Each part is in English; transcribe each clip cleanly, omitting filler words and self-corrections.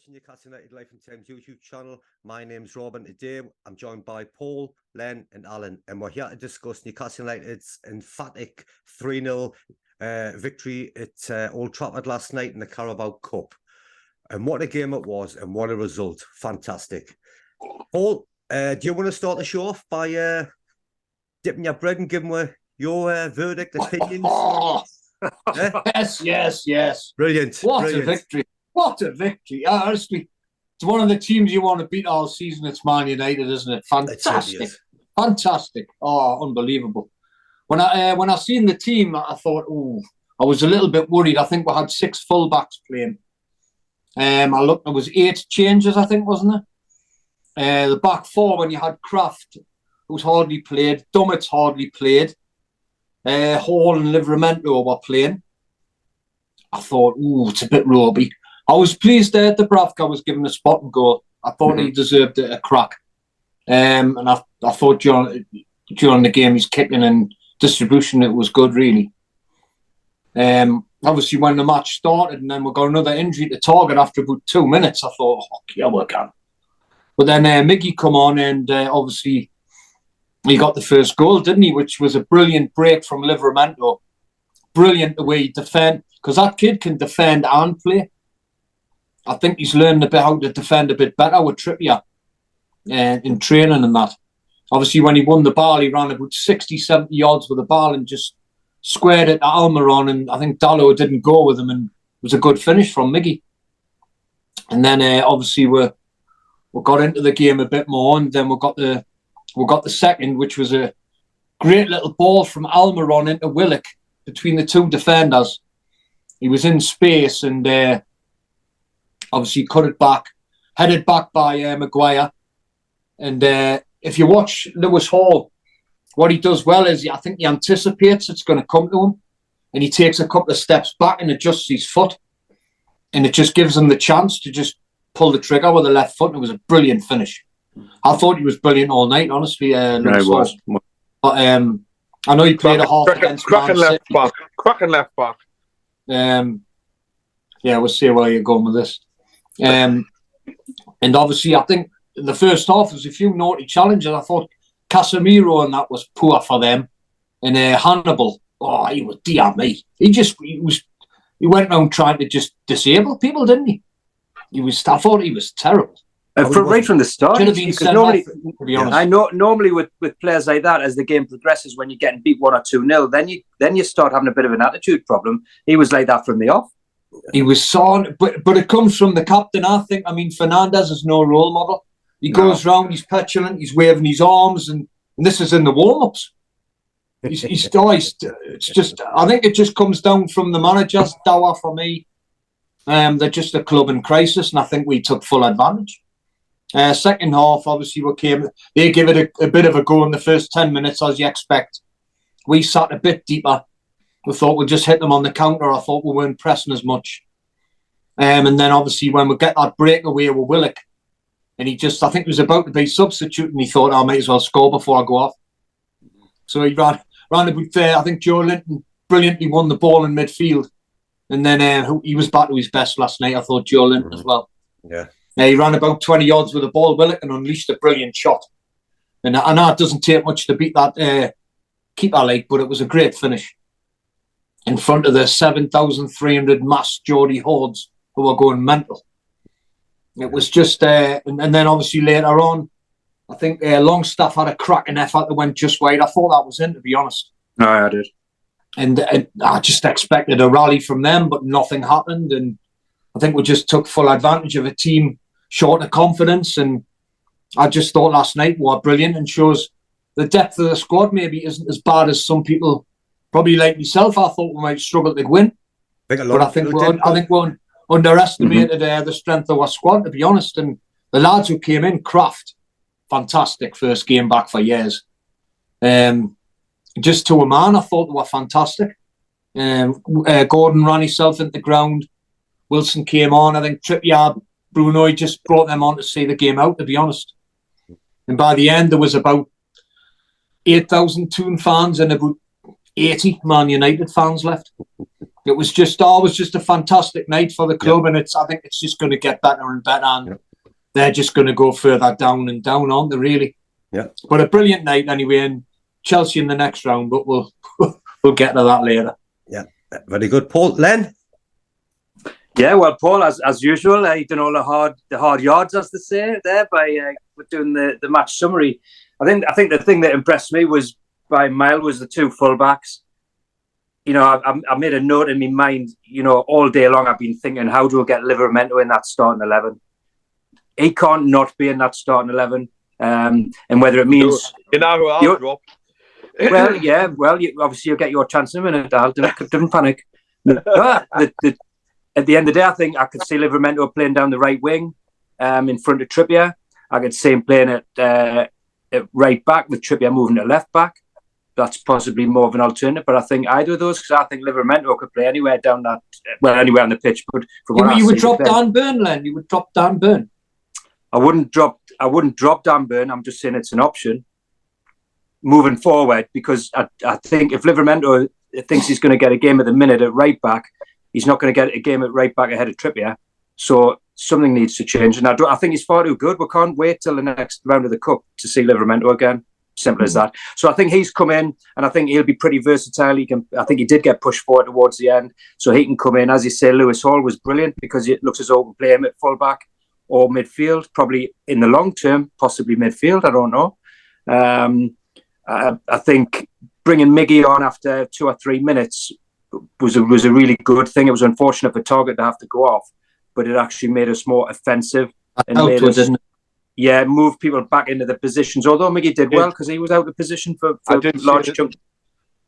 watching Newcastle United Life and Times YouTube channel. My name's Rob, and today I'm joined by Paul, Len and Alan, and we're here to discuss Newcastle United's emphatic 3-0 victory at Old Trafford last night in the Carabao Cup. And what a game it was, and what a result. Fantastic. Paul, do you want to start the show off by dipping your bread and giving your verdict, opinions? Yes. Brilliant. A victory. What a victory. Honestly, it's one of the teams you want to beat all season. It's Man United, isn't it? Fantastic. Fantastic. Oh, unbelievable. When I seen the team, I thought, I was a little bit worried. I think we had 6 fullbacks playing. I looked, there was 8 changes, I think, wasn't there? The back 4, when you had Kraft, who's hardly played, Dummett's hardly played, Hall and Livramento were playing. I thought, it's a bit ropey. I was pleased that Dubravka was given a spot and go. I thought he deserved a crack. And I thought during the game, his kicking and distribution, it was good, really. Obviously, when the match started and then we got another injury to Target after about 2 minutes, I thought, yeah, we can. But then Miggy come on and obviously he got the first goal, didn't he? Which was a brilliant break from Livramento. Brilliant the way he defend, because that kid can defend and play. I think he's learned a bit how to defend a bit better with Trippier in training and that. Obviously, when he won the ball, he ran about 60, 70 yards with the ball and just squared it to Almiron, and I think Dalot didn't go with him, and it was a good finish from Miggy. And then obviously we got into the game a bit more, and then we got the second, which was a great little ball from Almiron into Willock between the 2 defenders. He was in space and obviously cut it back, headed back by Maguire. And if you watch Lewis Hall, what he does well is I think he anticipates it's going to come to him, and he takes a couple of steps back and adjusts his foot, and it just gives him the chance to just pull the trigger with the left foot. It was a brilliant finish. I thought he was brilliant all night, honestly. Lewis Hall. But I know he played a half against cracking left back. Yeah, we'll see where you're going with this. And obviously, I think in the first half, there was a few naughty challenges. I thought Casemiro and that was poor for them. And Hannibal, he was, dear me. He went around trying to just disable people, didn't he? I thought he was terrible. Right from the start, because normally, to be honest. I know normally with players like that, as the game progresses, when you're getting beat 1 or 2-0, then you start having a bit of an attitude problem. He was like that from the off. He was sawn, but it comes from the captain, I think. I mean, Fernandez is no role model. He goes round, he's petulant, he's waving his arms, and this is in the warm-ups. It's just, I think it just comes down from the managers. Dower for me. They're just a club in crisis, and I think we took full advantage. Second half, obviously, they give it a bit of a go in the first 10 minutes, as you expect. We sat a bit deeper. We thought we'd just hit them on the counter. I thought we weren't pressing as much. And then, obviously, when we get that breakaway with Willock, and I think he was about to be substituted, and he thought, I might as well score before I go off. So he ran a bit fair. I think Joe Linton brilliantly won the ball in midfield. And then he was back to his best last night, I thought, Joe Linton as well. Yeah. He ran about 20 yards with the ball, Willock, and unleashed a brilliant shot. And I know it doesn't take much to beat that keeper like, but it was a great finish in front of the 7,300 mass Geordie hordes who were going mental. It was just, and then obviously later on, I think Longstaff had a cracking effort that went just wide. I thought that was in, to be honest. No, I did. And I just expected a rally from them, but nothing happened. And I think we just took full advantage of a team short of confidence. And I just thought last night were brilliant, and shows the depth of the squad maybe isn't as bad as some people, probably like myself. I thought we might struggle to win. I think we underestimated the strength of our squad, to be honest. And the lads who came in, Kraft, fantastic first game back for years. Just to a man, I thought they were fantastic. Gordon ran himself into the ground. Wilson came on. I think Trippier, Bruno just brought them on to see the game out, to be honest. And by the end, there was about 8,000 Toon fans and about 80 Man United fans left. It was just a fantastic night for the club, and I think it's just going to get better and better, and they're just going to go further down and down, aren't they? Really? Yeah. But a brilliant night anyway, and Chelsea in the next round. But we'll get to that later. Yeah, very good, Paul. Len. Yeah, well, Paul, as usual, he done all the hard yards, as they say there, by doing the match summary. I think the thing that impressed me was by mile was the two fullbacks. You know, I made a note in my mind. You know, all day long I've been thinking, how do we get Livramento in that starting 11? He can't not be in that starting 11, and whether it means you know who I'll drop. Well, yeah, obviously you'll get your chance in a minute, Al. Don't panic. At the end of the day, I think I could see Livramento playing down the right wing, in front of Trippier. I could see him playing at right back with Trippier moving to left back. That's possibly more of an alternative, but I think either of those, because I think Livramento could play anywhere down that, anywhere on the pitch. But you would drop Dan Burn, Len. You would drop Dan Burn. I wouldn't drop Dan Burn. I'm just saying it's an option moving forward, because I think if Livramento thinks he's going to get a game at the minute at right back, he's not going to get a game at right back ahead of Trippier. So something needs to change. And I think he's far too good. We can't wait till the next round of the Cup to see Livramento again. Simple as that. So I think he's come in, and I think he'll be pretty versatile. I think he did get pushed forward towards the end, so he can come in. As you say, Lewis Hall was brilliant, because it looks as though we can play him at fullback or midfield, probably in the long term, possibly midfield. I don't know. I think bringing Miggy on after 2 or 3 minutes was a really good thing. It was unfortunate for Target to have to go off, but it actually made us more offensive and made us, move people back into the positions. Although Miggy did well, because he was out of position for large chunk.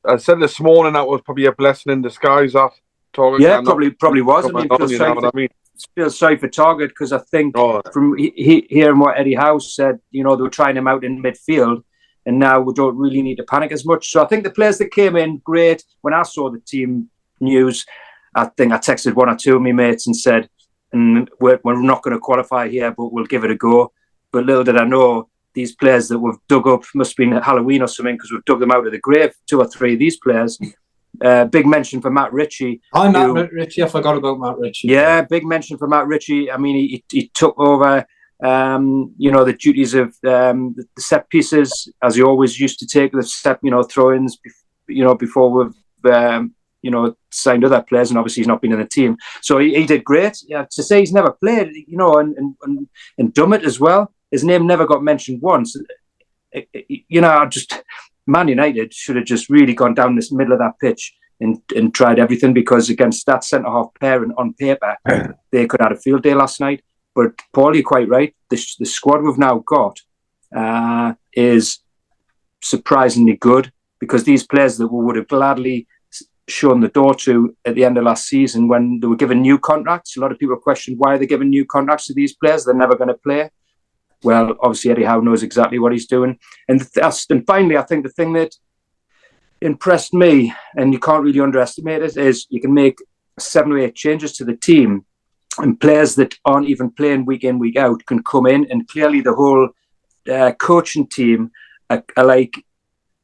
I said this morning that was probably a blessing in disguise. That Target, probably was. I mean, feel sorry for Target, because I think from hearing what Eddie Howe said, you know, they were trying him out in midfield, and now we don't really need to panic as much. So I think the players that came in, great. When I saw the team news, I think I texted 1 or 2 of my mates and said, we're not going to qualify here, but we'll give it a go. But little did I know, these players that we've dug up, must have been at Halloween or something, because we've dug them out of the grave, 2 or 3 of these players. Big mention for Matt Ritchie. Matt Ritchie. I forgot about Matt Ritchie. Yeah, big mention for Matt Ritchie. I mean, he took over, the duties of the set pieces, as he always used to take, the set, throw-ins, before we've, signed other players, and obviously he's not been in the team. So he did great. Yeah, to say he's never played, and done it as well. His name never got mentioned once. Man United should have just really gone down this middle of that pitch and tried everything, because against that centre-half pair on paper, they could have had a field day last night. But Paul, you're quite right. The squad we've now got is surprisingly good, because these players that we would have gladly shown the door to at the end of last season, when they were given new contracts, a lot of people questioned why they're giving new contracts to these players. They're never going to play. Well, obviously Eddie Howe knows exactly what he's doing. And finally, I think the thing that impressed me, and you can't really underestimate it, is you can make 7 or 8 changes to the team, and players that aren't even playing week in, week out can come in, and clearly the whole coaching team are like,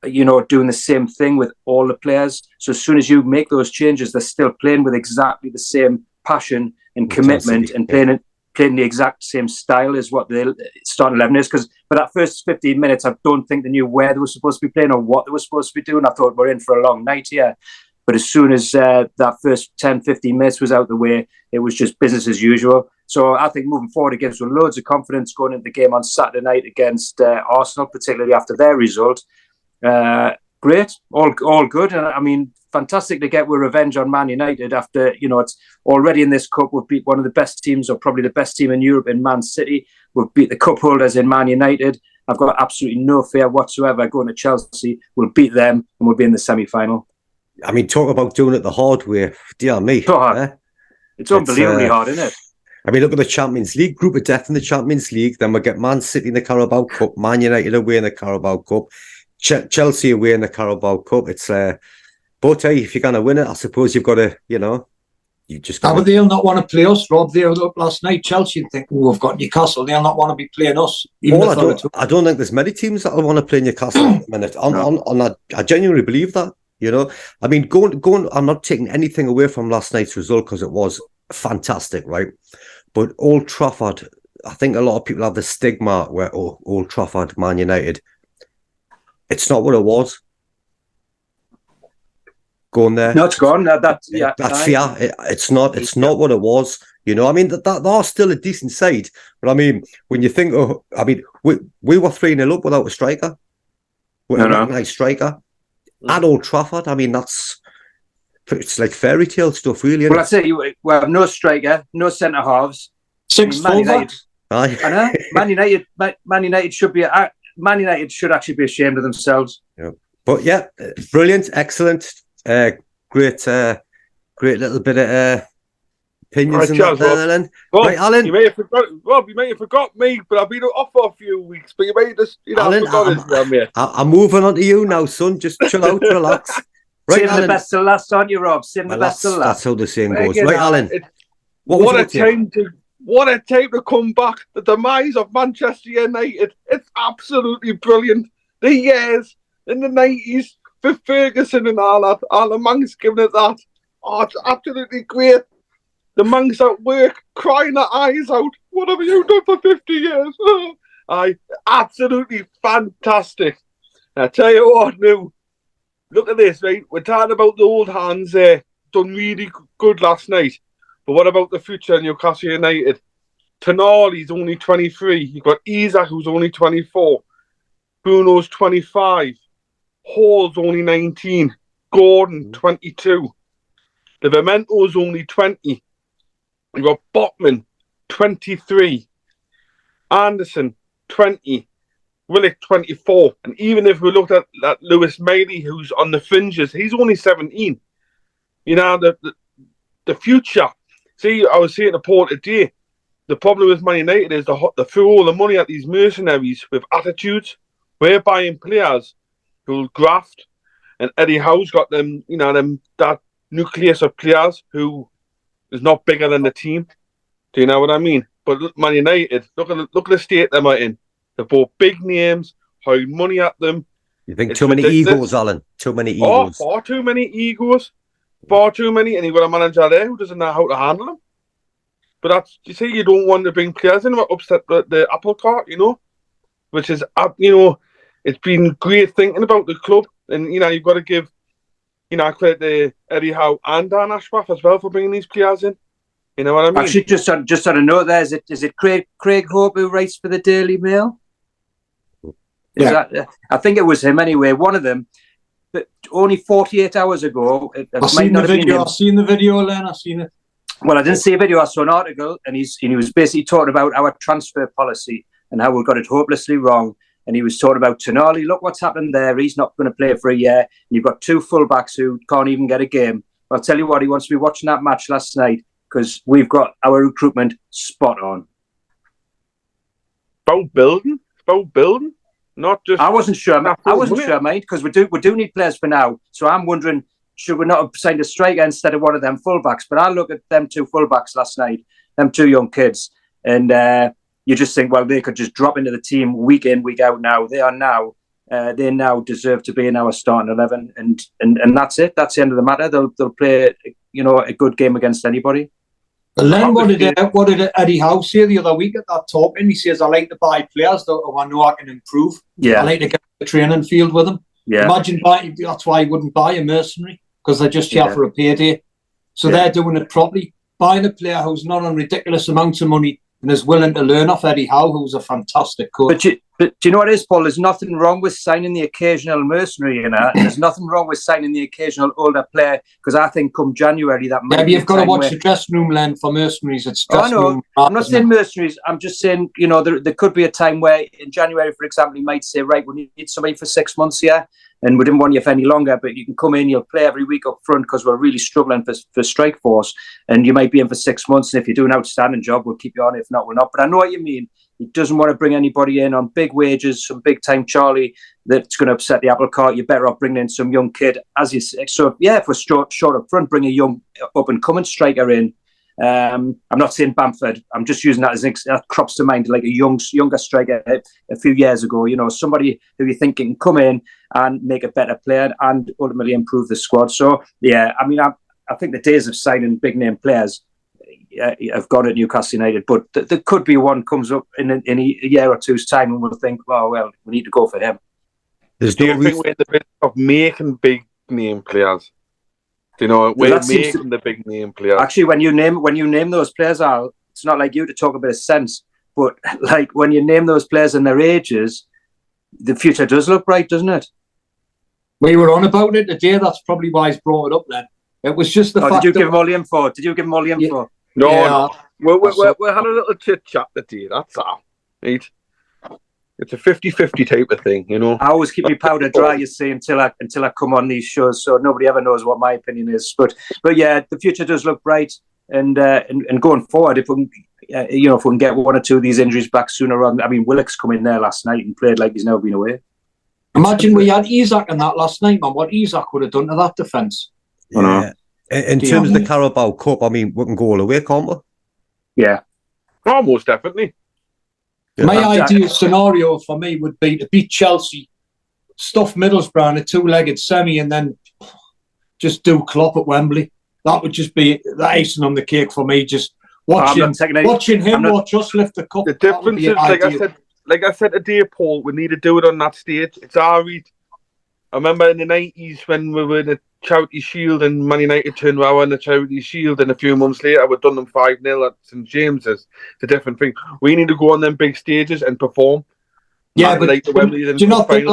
doing the same thing with all the players. So as soon as you make those changes, they're still playing with exactly the same passion and commitment, and playing the exact same style as what the starting 11 is. Because for that first 15 minutes, I don't think they knew where they were supposed to be playing or what they were supposed to be doing. I thought we're in for a long night here. But as soon as that first 10, 15 minutes was out the way, it was just business as usual. So I think moving forward, it gives us loads of confidence going into the game on Saturday night against Arsenal, particularly after their result. Great, all good. And I mean, fantastic to get with revenge on Man United after, it's already in this cup. We've beat one of the best teams, or probably the best team in Europe, in Man City. We've beat the cup holders in Man United. I've got absolutely no fear whatsoever going to Chelsea. We'll beat them, and we'll be in the semi-final. I mean, talk about doing it the hard way. Dear me. It's unbelievably hard, isn't it? I mean, look at the Champions League, group of death in the Champions League. Then we get Man City in the Carabao Cup, Man United away in the Carabao Cup, Chelsea away in the Carabao Cup. It's but hey, if you're going to win it, I suppose you've got to, you just got. But they'll not want to play us, Rob. They were up last night. Chelsea think, we've got Newcastle. They'll not want to be playing us. I don't think there's many teams that will want to play Newcastle at the minute. I genuinely believe that. You know, I mean, going. I'm not taking anything away from last night's result because it was fantastic, right? But Old Trafford, I think a lot of people have the stigma where Old Trafford, Man United. It's not what it was. Going there. No, it's gone. That's fair. It's not what it was. You know, I mean, that are still a decent side. But I mean, when you think of, I mean, we were 3-0 up without a striker. With a recognised striker. At Old Trafford, I mean, it's like fairy tale stuff, really. Well, I say well, no striker, no centre halves. 6 fullbacks. I know. Man United should actually be ashamed of themselves. Yeah. But yeah, brilliant, excellent, great little bit of opinions in that there, Alan. Well, right, Alan. You may have forgot, Rob. You may have forgot me, but I've been off for a few weeks. But you may have just, Alan, I'm moving on to you now, son. Just chill out, relax. Right, Saving Alan. the best till last, aren't you, Rob? Saving the best till last. That's how the saying goes. Again, Right, Alan. What a time to come back. The demise of Manchester United. It's absolutely brilliant. The years in the 90s for Ferguson and all that. All the monks giving it that. Oh, it's absolutely great. The monks at work crying their eyes out. What have you done for 50 years? Absolutely fantastic. I tell you what, now, look at this, right? We're talking about the old hands there. Done really good last night. But what about the future of Newcastle United? Tonali's only 23. You've got Isak, who's only 24. Bruno's 25. Hall's only 19. Gordon, 22. Livermento's only 20. You've got Botman, 23. Anderson, 20. Willock, 24. And even if we looked at Lewis Miley, who's on the fringes, he's only 17. You know, the future. See, I was saying to Paul today, the problem with Man United is they throw all the money at these mercenaries with attitudes. We're buying players who'll graft, and Eddie Howe's got them, you know, that nucleus of players who is not bigger than the team. Do you know what I mean? But look, Man United, look at the state they're in. They've bought big names, hired money at them. You think too many egos, Alan? Too many egos. Far too many egos. Far too many. And you've got a manager there who doesn't know how to handle them. But that's, you see, you don't want to bring players in who upset the apple cart, you know? Which is, you know, it's been great thinking about the club. And, you know, you've got to give, you know, credit to Eddie Howe and Dan Ashworth as well for bringing these players in. You know what I mean? Actually, just on a note there, is it Craig Hope who writes for the Daily Mail? Yeah. I think it was him anyway, one of them. But only 48 hours ago... I've seen the video, Len. I've seen it. Well, I didn't see a video. I saw an article, and he was basically talking about our transfer policy and how we got it hopelessly wrong. And he was talking about Tonali. Look what's happened there. He's not going to play for a year. And you've got two fullbacks who can't even get a game. I'll tell you what, he wants to be watching that match last night because we've got our recruitment spot on. About building. Not just. I wasn't sure, mate, because we do need players for now. So I'm wondering, should we not have signed a striker instead of one of them fullbacks? But I look at them two fullbacks last night, them two young kids, and you just think, well, they could just drop into the team week in, week out. Now they now deserve to be in our starting 11, and that's it. That's the end of the matter. They'll play, you know, a good game against anybody. But Len, what did Eddie Howe say the other week at that talk? And he says, I like to buy players that I know I can improve. Yeah. I like to get the training field with them. Yeah. Imagine that's why he wouldn't buy a mercenary, because they're just here for a payday. So they're doing it properly. Buying a player who's not on ridiculous amounts of money and is willing to learn off Eddie Howe, who's a fantastic coach. But do you know what it is, Paul? There's nothing wrong with signing the occasional mercenary, you know. There's nothing wrong with signing the occasional older player, because I think come January that might be you've got to watch the dressing room, Len, for mercenaries. It's dressing room. I'm not saying mercenaries. I'm just saying, you know, there could be a time where in January, for example, you might say, right, we need somebody for 6 months here, and we didn't want you for any longer, but you can come in, you'll play every week up front because we're really struggling for strike force, and you might be in for 6 months, and if you do an outstanding job, we'll keep you on. If not, we're not. But I know what you mean. He doesn't want to bring anybody in on big wages, some big-time Charlie that's going to upset the apple cart. You're better off bringing in some young kid, as you say. So, yeah, if we're short up front, bring a young up-and-coming striker in I'm not saying Bamford. I'm just using that as that crops to mind, like a younger striker a few years ago. Somebody who you think can come in and make a better player and ultimately improve the squad. So yeah, I mean, I think the days of signing big name players have gone at Newcastle United, but there could be one comes up in a year or two's time, and we'll think, oh well, we need to go for him. Do you think we're in the business of making big name players? We're making the big name players. Actually, when you name those players, Al, it's not like you to talk a bit of sense, but like when you name those players and their ages, the future does look bright, doesn't it? We were on about it today. That's probably why he's brought it up then. It was just the fact. Did you give him all the info? Did you give him all the info? No. We had a little chit chat today. That's all. Right? It's a 50-50 type of thing, I always keep my powder dry, you see, until I come on these shows, so nobody ever knows what my opinion is. But yeah, the future does look bright, and going forward, if we can get one or two of these injuries back sooner on. I mean, Willock's come in there last night and played like he's never been away. Imagine we had Isak in that last night, man. What Isak would have done to that defence. Yeah. In terms of the Carabao Cup, I mean, we can go all away, can't we? Yeah. Almost definitely. Yeah. My ideal scenario for me would be to beat Chelsea, stuff Middlesbrough in a two-legged semi, and then just do Klopp at Wembley. That would just be the icing on the cake for me. Just watching him watch us lift the cup. The difference is, like I said today, Paul, we need to do it on that stage. It's our read. I remember in the 90s when we were in the Charity Shield and Man United turned around in the Charity Shield, and a few months later we'd done them 5-0 at St James's. It's a different thing. We need to go on them big stages and perform. Yeah, but do you not think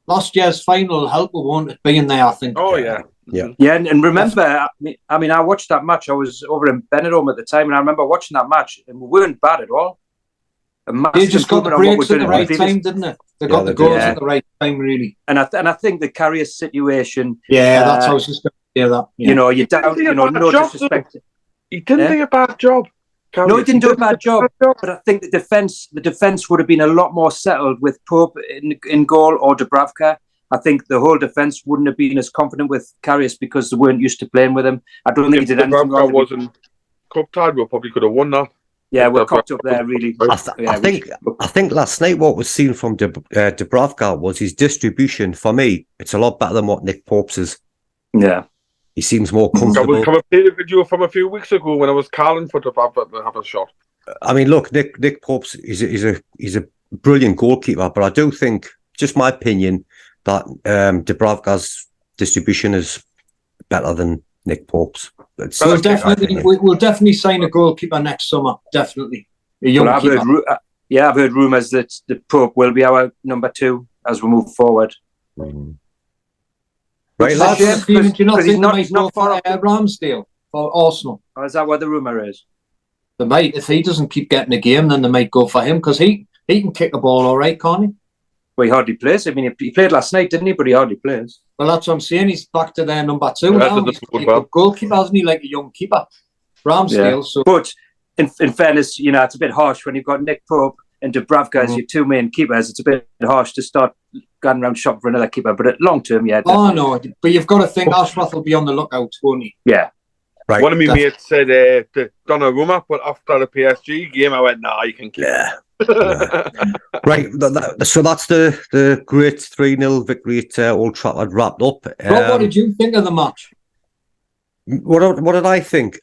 last year's final helped with one being there, I think? Oh, yeah. Yeah, and remember, I mean, I watched that match. I was over in Benidorm at the time, and I remember watching that match, and we weren't bad at all. They just got the breaks at the right time, didn't it? They got the goals at the right time, really. And I think the Carrier situation. Yeah, that's how I was just going to hear that. Yeah. You doubt, no disrespect. He didn't do a bad job. No, he didn't do a bad job. But I think the defence would have been a lot more settled with Pope in goal or Dubravka. I think the whole defence wouldn't have been as confident with Karius because they weren't used to playing with him. I don't think he did anything wrong. If Dubravka wasn't cup tied, we probably could have won that. Yeah, we're cocked up there, really. I think last night what was seen from Dubravka was his distribution. For me, it's a lot better than what Nick Pope's is. Yeah. He seems more comfortable. Can I play the video from a few weeks ago when I was calling for Dubravka to have a shot? I mean, look, Nick Pope's he's a brilliant goalkeeper, but I do think, just my opinion, that Dubravka's distribution is better than Nick Pope's. We'll definitely sign a goalkeeper next summer. Definitely, a young keeper. I've heard rumours that the Pope will be our number 2 as we move forward. Mm-hmm. Right, lads. Do you not think they might go for Ramsdale for Arsenal? Or is that what the rumour is? They might. If he doesn't keep getting a game, then they might go for him because he can kick a ball all right, can't he? Well, he hardly plays. I mean, he played last night, didn't he? But he hardly plays. Well, that's what I'm saying. He's back to their number 2 now. He's a goalkeeper, hasn't he? Like a young keeper, Ramsdale. Yeah. So, but in fairness, it's a bit harsh when you've got Nick Pope and Dubravka as your 2 main keepers. It's a bit harsh to start going around shopping for another keeper. But at long term, yeah. Definitely. Oh no, but you've got to think Ashworth will be on the lookout, won't he? Yeah. Right. One of my mates said Donnarumma, but after the PSG game, I went, nah, you can keep it. Right, so that's the great 3-0 victory at Old Trafford wrapped up. What did you think of the match? What did I think?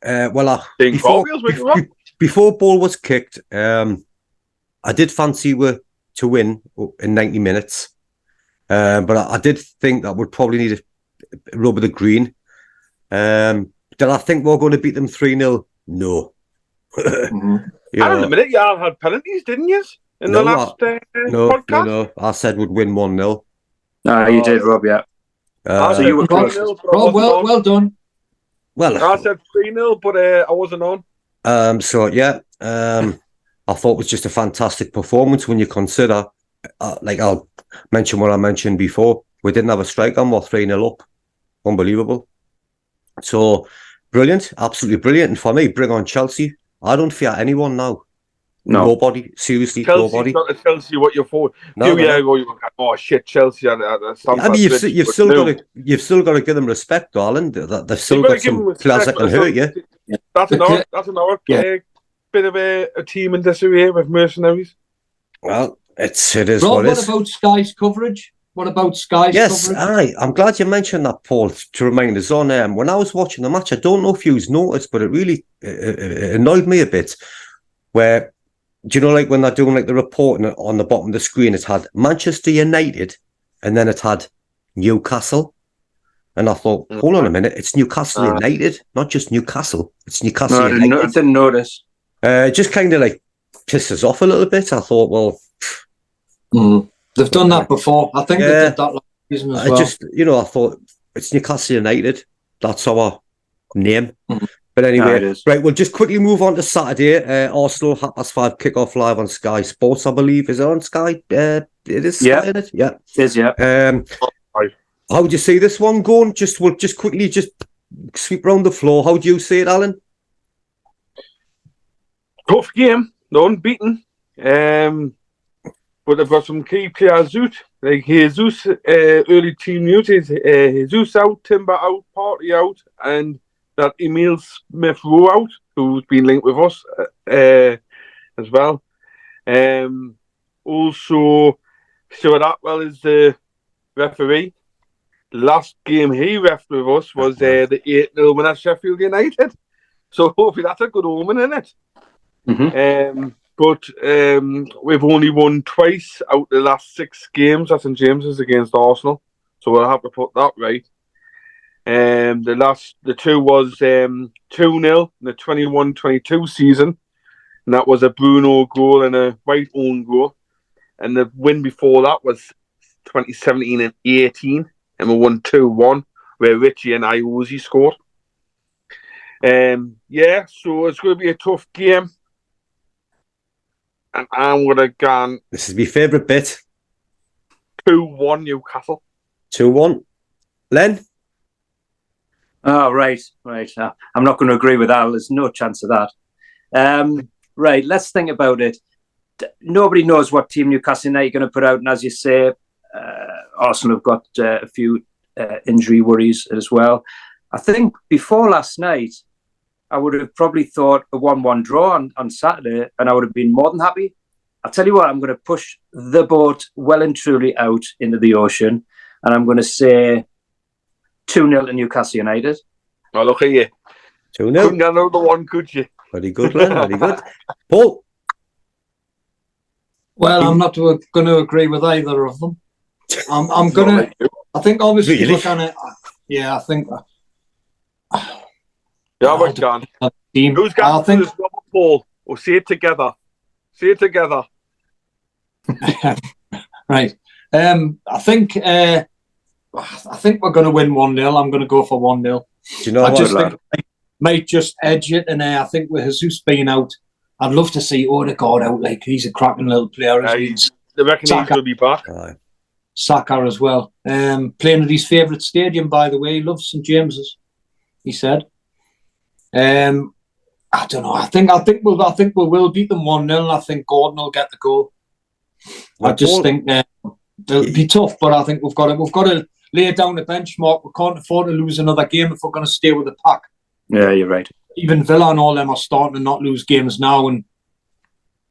Before ball was kicked, I did fancy to win in 90 minutes, but I did think that would probably need a rub of the green. Did I think we're going to beat them 3-0? No. I don't know, a minute, y'all had penalties, didn't you? In the last podcast? No. I said we'd win 1-0. No, you did, Rob, yeah. So you were close. Rob, well done. Well, I said 3-0, but I wasn't on. I thought it was just a fantastic performance when you consider, I'll mention what I mentioned before, we didn't have a striker and we're 3-0 up. Unbelievable. So, brilliant, absolutely brilliant. And for me, bring on Chelsea. I don't fear anyone now. No. Nobody. Seriously, Chelsea's nobody. not to Chelsea what you're for. No, Few no, years no. ago, you were like, oh shit, Chelsea at Stamford I mean, Bridge. you've But still no. got to give them respect, darling. They've still You've got to got give them some respect. players that can hurt you. That's another Yeah. bit of a team in disarray with mercenaries. Well, it is Rob, what it what is. about Sky's coverage? What about Sky's Yes, coverage? I'm glad you mentioned that, Paul, to remind us on. When I was watching the match, I don't know if you've noticed, but it really annoyed me a bit. Where, do you know, like when they're doing like the reporting on the bottom of the screen, it had Manchester United and then it had Newcastle. And I thought, hold on a minute, it's Newcastle United, not just Newcastle. It's Newcastle No, United. I didn't notice. Just kind of like pissed us off a little bit. I thought, well, They've done that before. I think they did that last season as well. I thought it's Newcastle United. That's our name. Mhm. But anyway, it is. right, we'll just quickly move on to Saturday. Arsenal 5:30 kick-off live on Sky Sports, I believe. Is it on Sky? It is Sky, Yeah. isn't it? Yeah. It is, yeah. How would you see this one going? We'll just quickly sweep around the floor. How do you see it, Alan? Tough game, no unbeaten. But they've got some key players out. Like Jesus, early team news is Jesus out, Timber out, Partey out, and that Emil Smith Rowe out, who's been linked with us as well. Also, Stuart Atwell is the referee. Last game he ref with us was the 8-0 win at Sheffield United. So hopefully that's a good omen, isn't it? Mm-hmm. But we've only won twice out the last 6 games at St James's against Arsenal, so we'll have to put that right. The two was 2-0 in the 21-22 season, and that was a Bruno goal and a White own goal. And the win before that was 2017 and 18, and we won 2-1, where Richie and Iwozi scored. So it's going to be a tough game. And I'm going to go This is my favourite bit. 2-1 Newcastle. 2-1. Len? Oh, right. I'm not going to agree with that. There's no chance of that. Right, let's think about it. Nobody knows what team Newcastle United are going to put out. And as you say, Arsenal have got a few injury worries as well. I think before last night, I would have probably thought a 1-1 draw on Saturday, and I would have been more than happy. I'll tell you what, I'm going to push the boat well and truly out into the ocean, and I'm going to say 2-0 to Newcastle United. Oh, look at you. 2-0. Couldn't get another one, could you? Very good, Len. Very good. Paul? Well, I'm not going to agree with either of them. I'm going to... I think obviously Really? we're kind of... Yeah, I think... Yeah, we're done. Team. Who's got this double Paul? We'll see it together. Right. I think we're going to win 1-0. I'm going to go for 1-0. Do you know I what? just think I might just edge it, and I think with Jesus being out, I'd love to see Odegaard out. Like, he's a cracking little player. I reckon he's going to be back. Saka as well. Playing at his favourite stadium, by the way. He loves St James's, he said. I don't know. I think we will beat them 1-0. And I think Gordon will get the goal. I just think it'll be tough, but I think we've got to lay down the benchmark. We can't afford to lose another game if we're going to stay with the pack. Yeah, you're right. Even Villa and all them are starting to not lose games now, and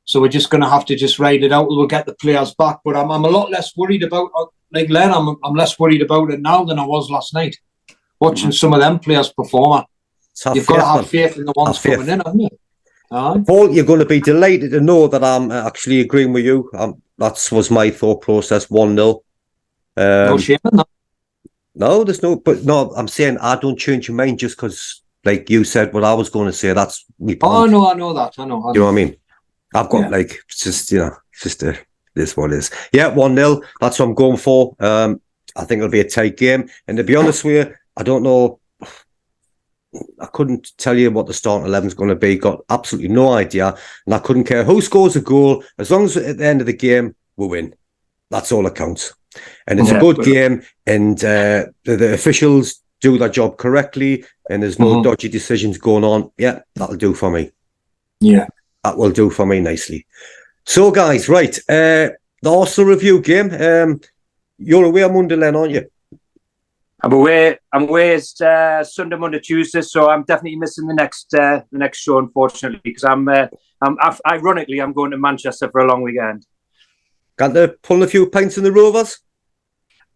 so we're just going to have to just ride it out. We'll get the players back, but I'm a lot less worried about, like Len, I'm less worried about it now than I was last night. Watching some of them players perform, you've got to have faith in the ones coming in, haven't you? Paul, you're going to be delighted to know that I'm actually agreeing with you. That was my thought process, 1-0. No shame in that. No, there's no, but no, I'm saying I don't change your mind just because, like you said, what I was going to say. That's me. Oh, no, I know that. I know. You know what I mean? I've got it's just, this one is. Yeah, 1-0. That's what I'm going for. I think it'll be a tight game. And to be honest with you, I don't know. I couldn't tell you what the starting 11 is going to be. Got absolutely no idea. And I couldn't care who scores a goal. As long as at the end of the game, we win. That's all that counts. And it's a good game. And the officials do their job correctly. And there's no dodgy decisions going on. Yeah, that'll do for me. Yeah. That will do for me nicely. So, guys, right, the Arsenal review game. You're away on Monday, Len, aren't you? I'm away. Sunday, Monday, Tuesday, so I'm definitely missing the next show, unfortunately, because ironically I'm going to Manchester for a long weekend. Got to pull a few pints in the Rovers?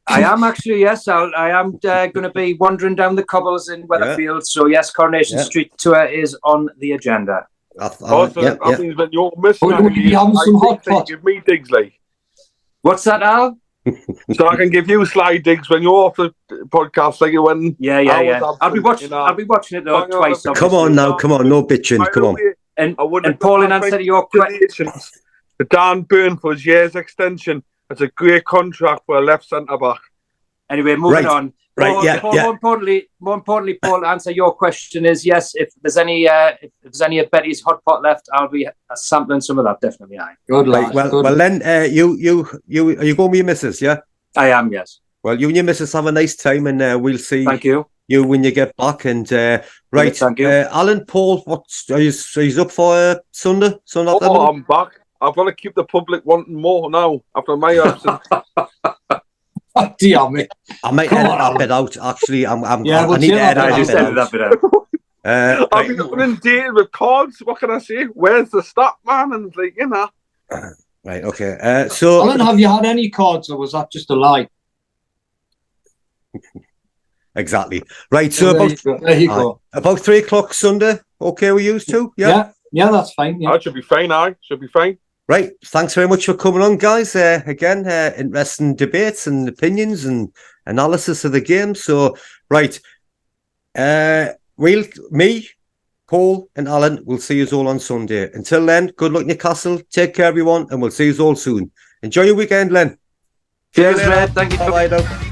I am actually, yes. I am going to be wandering down the cobbles in Weatherfield. So yes, Coronation Street tour is on the agenda. That means when you're missing, Will you have some hot pot? Give me digs, like. What's that, Al? So I can give you sly digs when you're off the podcast, like when. Yeah. I'll be watching it though twice. Come on now, come on, no bitching, come on. And Paul, in answer to your question, Dan Burn for his year's extension. It's a great contract for a left centre back. Anyway, moving on. Right, Paul, more importantly, Paul, to answer your question is yes. If there's any of Betty's hot pot left, I'll be sampling some of that. Definitely, Good lad. Right, well, then you are you going with your missus? Yeah, I am. Yes. Well, you and your missus have a nice time, and we'll see. Thank you. You when you get back, and right. Thank you, Alan, Paul. Are you up for Sunday? Oh, I'm back. I've got to keep the public wanting more now after my absence. Dear me. I might edit that bit out. Actually, I need to edit that bit out. I've been inundated with cards. What can I say? Where's the stat man? And it's like, you know. Right. Okay. So, Alan, have you had any cards, or was that just a lie? Exactly. Right. So there you go. About 3 o'clock Sunday. Okay, we used to. Yeah, that's fine. Yeah, that should be fine. Should be fine. Right. Thanks very much for coming on, guys. Again, interesting debates and opinions and analysis of the game. So, right. Me, Paul, and Alan will see you all on Sunday. Until then, good luck, Newcastle. Take care, everyone, and we'll see you all soon. Enjoy your weekend, Len. Cheers, Red. Thank you. Bye-bye.